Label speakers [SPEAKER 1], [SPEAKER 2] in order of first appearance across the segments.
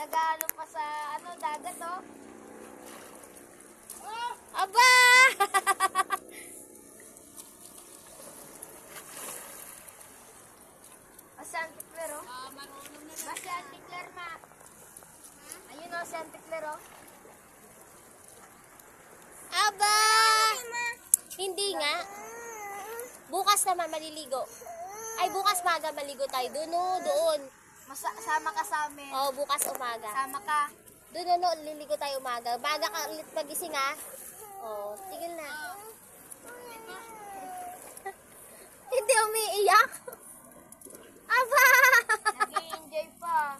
[SPEAKER 1] nag-aano pa sa ano, dagat, oh.
[SPEAKER 2] Aba!
[SPEAKER 1] Si Auntie Claire, oh.
[SPEAKER 3] Marunong na
[SPEAKER 1] Ba si Auntie Claire, ma? Ayun, oh, si Auntie Claire, oh.
[SPEAKER 2] Aba! Hindi nga. Bukas naman maliligo. Ay, bukas maga maligo tayo. Doon, oh, doon.
[SPEAKER 1] Sama ka sa amin.
[SPEAKER 2] Oh, bukas umaga.
[SPEAKER 1] Sama ka.
[SPEAKER 2] Doon, no, liligo tayo umaga. Baga ka ulit magising, ha? Oh, tigil na. Hindi umiiyak. Aba!
[SPEAKER 1] Nag-i-enjoy pa.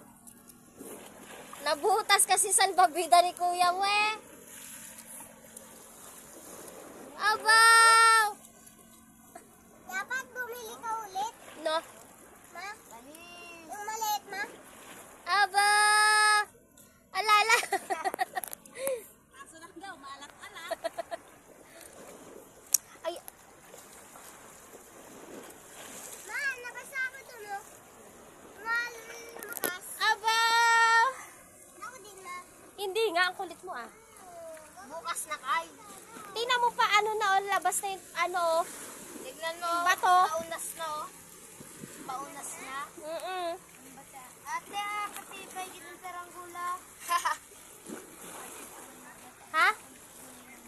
[SPEAKER 2] Nabutas kasi salbabida ni kuya mo, eh. Aba!
[SPEAKER 3] Dapat bumili ka ulit,
[SPEAKER 2] No?
[SPEAKER 3] ma.
[SPEAKER 1] Dali.
[SPEAKER 3] Yung maliit, ma.
[SPEAKER 2] Aba! Alala!
[SPEAKER 3] Aso lang daw, maalak-alak.
[SPEAKER 2] Ay,
[SPEAKER 3] Ma, nabasa ako dun, oh. Lumakas.
[SPEAKER 2] aba!
[SPEAKER 3] Ako din, ma.
[SPEAKER 2] Hindi nga, ang kulit mo, ah.
[SPEAKER 1] Bukas na kay.
[SPEAKER 2] Tingnan mo pa, ano na, oh, labas na yung, ano, oh.
[SPEAKER 1] Tignan mo.
[SPEAKER 2] Bato.
[SPEAKER 1] Paunas na, oh. Paunas na.
[SPEAKER 2] Mm-mm.
[SPEAKER 1] Ate, katibay kitang saranggula.
[SPEAKER 2] Ha?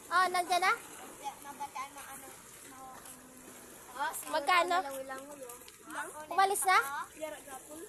[SPEAKER 2] Oh, nandyan na?
[SPEAKER 1] Mabataan ng ano.
[SPEAKER 2] Magkano?
[SPEAKER 1] Lang ulo.
[SPEAKER 2] Umalis na?
[SPEAKER 1] Gara gapon.